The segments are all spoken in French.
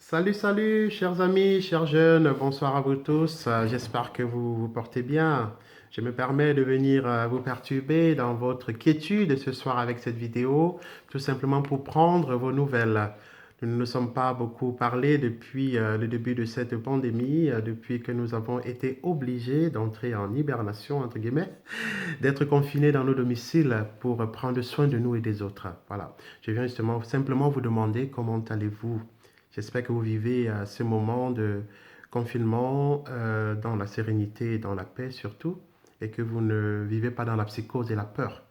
Salut, salut, chers amis, chers jeunes, bonsoir à vous tous. J'espère que vous vous portez bien. Je me permets de venir vous perturber dans votre quiétude ce soir avec cette vidéo, tout simplement pour prendre vos nouvelles. Nous ne nous sommes pas beaucoup parlé depuis le début de cette pandémie, depuis que nous avons été obligés d'entrer en hibernation, entre guillemets, d'être confinés dans nos domiciles pour prendre soin de nous et des autres. Voilà. Je viens justement simplement vous demander comment allez-vous. J'espère que vous vivez ce moment de confinement dans la sérénité et dans la paix surtout, et que vous ne vivez pas dans la psychose et la peur.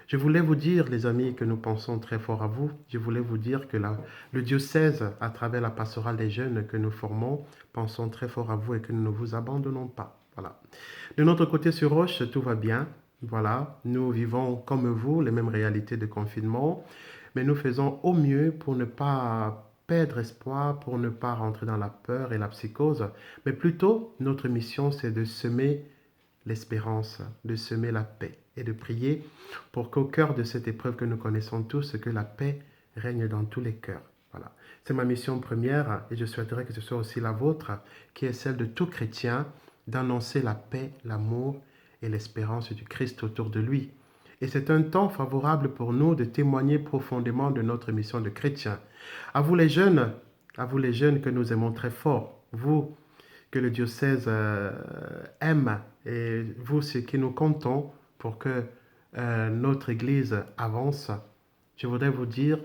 Je voulais vous dire, les amis, que nous pensons très fort à vous. Je voulais vous dire que le diocèse, à travers la pastorale des jeunes que nous formons, pensons très fort à vous et que nous ne vous abandonnons pas. Voilà. De notre côté sur Roche, tout va bien. Voilà, nous vivons comme vous les mêmes réalités de confinement, mais nous faisons au mieux pour ne pas perdre espoir, pour ne pas rentrer dans la peur et la psychose, mais plutôt notre mission c'est de semer l'espérance, de semer la paix et de prier pour qu'au cœur de cette épreuve que nous connaissons tous, que la paix règne dans tous les cœurs. Voilà. C'est ma mission première et je souhaiterais que ce soit aussi la vôtre, qui est celle de tout chrétien, d'annoncer la paix, l'amour et l'espérance du Christ autour de lui. Et c'est un temps favorable pour nous de témoigner profondément de notre mission de chrétien. À vous les jeunes que nous aimons très fort, vous que le diocèse aime et vous ce qui nous comptons pour que notre Église avance, je voudrais vous dire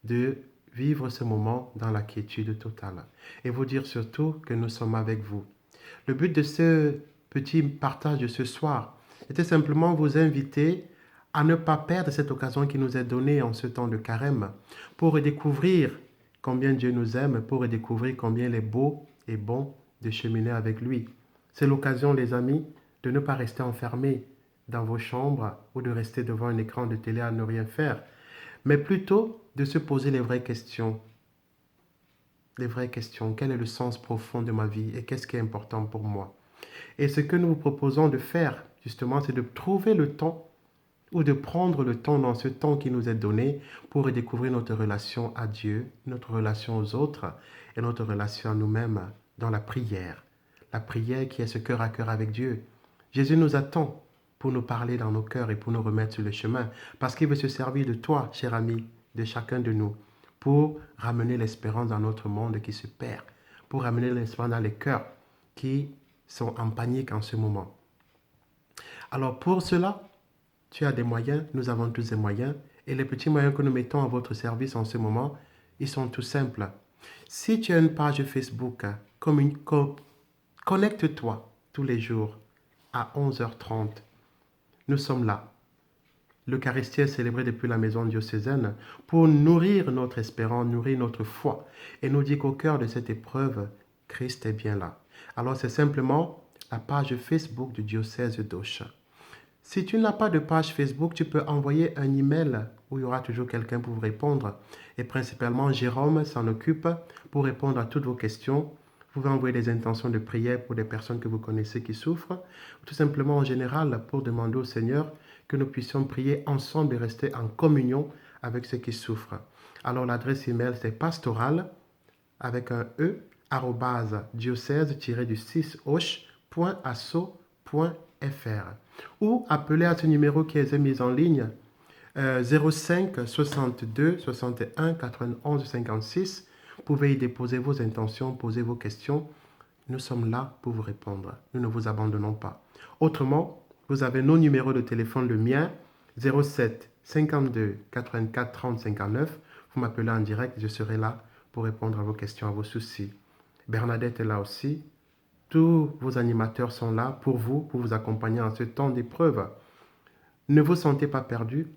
de vivre ce moment dans la quiétude totale et vous dire surtout que nous sommes avec vous. Le but de ce petit partage de ce soir était simplement vous inviter à ne pas perdre cette occasion qui nous est donnée en ce temps de carême pour redécouvrir combien Dieu nous aime, pour redécouvrir combien il est beau et bon de cheminer avec lui. C'est l'occasion, les amis, de ne pas rester enfermés dans vos chambres ou de rester devant un écran de télé à ne rien faire, mais plutôt de se poser les vraies questions. Les vraies questions. Quel est le sens profond de ma vie et qu'est-ce qui est important pour moi? Et ce que nous vous proposons de faire, justement, c'est de trouver le temps ou de prendre le temps dans ce temps qui nous est donné pour redécouvrir notre relation à Dieu, notre relation aux autres et notre relation à nous-mêmes dans la prière. La prière qui est ce cœur à cœur avec Dieu. Jésus nous attend pour nous parler dans nos cœurs et pour nous remettre sur le chemin parce qu'il veut se servir de toi, cher ami, de chacun de nous, pour ramener l'espérance dans notre monde qui se perd, pour ramener l'espérance dans les cœurs qui sont en panique en ce moment. Alors pour cela, tu as des moyens, nous avons tous des moyens, et les petits moyens que nous mettons à votre service en ce moment, ils sont tout simples. Si tu as une page Facebook, connecte-toi tous les jours à 11h30. Nous sommes là. L'Eucharistie est célébrée depuis la maison diocésaine pour nourrir notre espérance, nourrir notre foi, et nous dit qu'au cœur de cette épreuve, Christ est bien là. Alors c'est simplement la page Facebook du diocèse d'Auch. Si tu n'as pas de page Facebook, tu peux envoyer un email où il y aura toujours quelqu'un pour vous répondre. Et principalement, Jérôme s'en occupe pour répondre à toutes vos questions. Vous pouvez envoyer des intentions de prière pour des personnes que vous connaissez qui souffrent, ou tout simplement en général pour demander au Seigneur que nous puissions prier ensemble et rester en communion avec ceux qui souffrent. Alors l'adresse email c'est pastoral avec un e diocèse-6och.asso.fr ou appelez à ce numéro qui est mis en ligne 05 62 61 91 56. Vous pouvez y déposer vos intentions, poser vos questions. Nous sommes là pour vous répondre. Nous ne vous abandonnons pas. Autrement, vous avez nos numéros de téléphone, le mien 07 52 84 30 59. Vous m'appelez en direct, je serai là pour répondre à vos questions, à vos soucis. Bernadette est là aussi. Tous vos animateurs sont là pour vous accompagner en ce temps d'épreuve. Ne vous sentez pas perdu.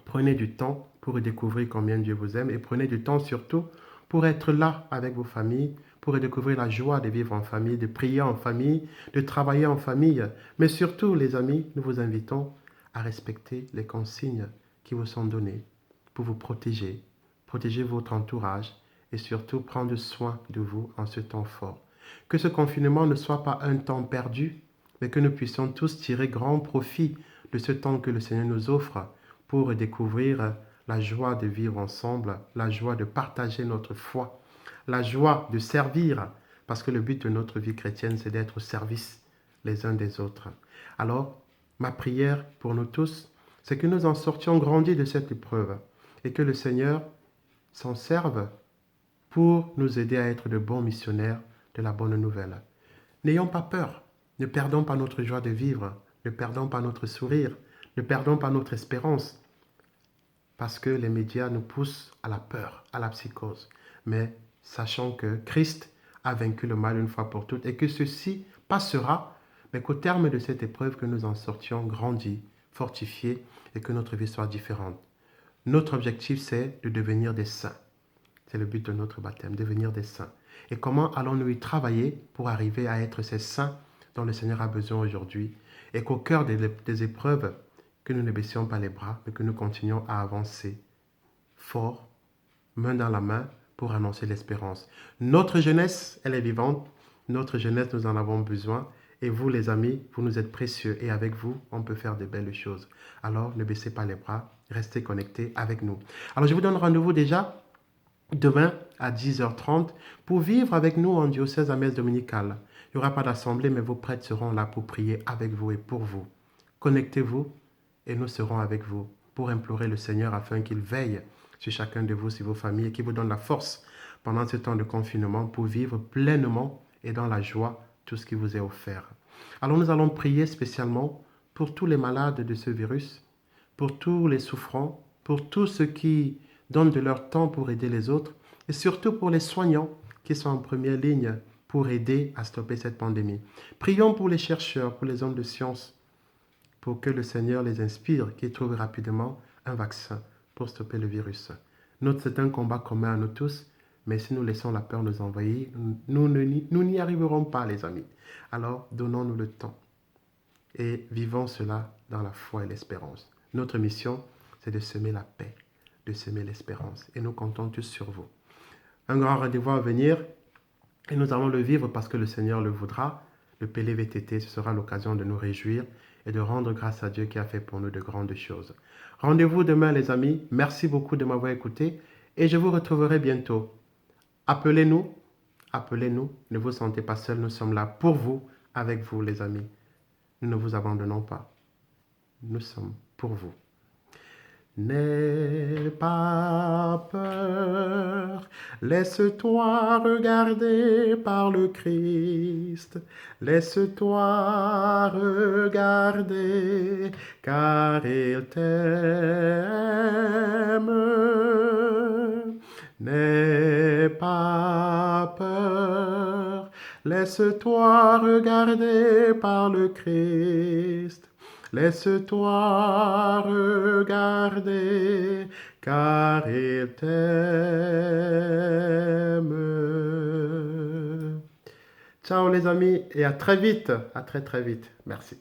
Prenez du temps pour découvrir combien Dieu vous aime et prenez du temps surtout pour être là avec vos familles, pour découvrir la joie de vivre en famille, de prier en famille, de travailler en famille. Mais surtout, les amis, nous vous invitons à respecter les consignes qui vous sont données pour vous protéger, protéger votre entourage et surtout prendre soin de vous en ce temps fort. Que ce confinement ne soit pas un temps perdu, mais que nous puissions tous tirer grand profit de ce temps que le Seigneur nous offre pour découvrir la joie de vivre ensemble, la joie de partager notre foi, la joie de servir, parce que le but de notre vie chrétienne, c'est d'être au service les uns des autres. Alors, ma prière pour nous tous, c'est que nous en sortions grandis de cette épreuve et que le Seigneur s'en serve pour nous aider à être de bons missionnaires de la bonne nouvelle. N'ayons pas peur, ne perdons pas notre joie de vivre, ne perdons pas notre sourire, ne perdons pas notre espérance, parce que les médias nous poussent à la peur, à la psychose. Mais sachant que Christ a vaincu le mal une fois pour toutes et que ceci passera, mais qu'au terme de cette épreuve, que nous en sortions grandis, fortifiés et que notre vie soit différente. Notre objectif, c'est de devenir des saints. C'est le but de notre baptême, devenir des saints. Et comment allons-nous y travailler pour arriver à être ces saints dont le Seigneur a besoin aujourd'hui et qu'au cœur des épreuves, que nous ne baissions pas les bras, mais que nous continuions à avancer fort, main dans la main, pour annoncer l'espérance. Notre jeunesse, elle est vivante. Notre jeunesse, nous en avons besoin. Et vous, les amis, vous nous êtes précieux. Et avec vous, on peut faire de belles choses. Alors, ne baissez pas les bras. Restez connectés avec nous. Alors, je vous donne rendez-vous déjà demain à 10h30 pour vivre avec nous en diocèse à messe dominicale. Il n'y aura pas d'assemblée, mais vos prêtres seront là pour prier avec vous et pour vous. Connectez-vous et nous serons avec vous pour implorer le Seigneur afin qu'il veille sur chacun de vous, sur vos familles, et qu'il vous donne la force pendant ce temps de confinement pour vivre pleinement et dans la joie tout ce qui vous est offert. Alors nous allons prier spécialement pour tous les malades de ce virus, pour tous les souffrants, pour tous ceux qui donnent de leur temps pour aider les autres, et surtout pour les soignants qui sont en première ligne pour aider à stopper cette pandémie. Prions pour les chercheurs, pour les hommes de science, pour que le Seigneur les inspire, qu'ils trouvent rapidement un vaccin pour stopper le virus. C'est un combat commun à nous tous, mais si nous laissons la peur nous envahir, nous n'y arriverons pas, les amis. Alors, donnons-nous le temps et vivons cela dans la foi et l'espérance. Notre mission, c'est de semer la paix, de semer l'espérance, et nous comptons tous sur vous. Un grand rendez-vous à venir, et nous allons le vivre parce que le Seigneur le voudra. Le PLVTT, ce sera l'occasion de nous réjouir et de rendre grâce à Dieu qui a fait pour nous de grandes choses. Rendez-vous demain, les amis. Merci beaucoup de m'avoir écouté et je vous retrouverai bientôt. Appelez-nous, appelez-nous. Ne vous sentez pas seul, nous sommes là pour vous, avec vous, les amis. Nous ne vous abandonnons pas. Nous sommes pour vous. N'aie pas peur, laisse-toi regarder par le Christ, laisse-toi regarder, car il t'aime. N'aie pas peur, laisse-toi regarder par le Christ. Laisse-toi regarder, car il t'aime. Ciao les amis et à très vite, à très très vite. Merci.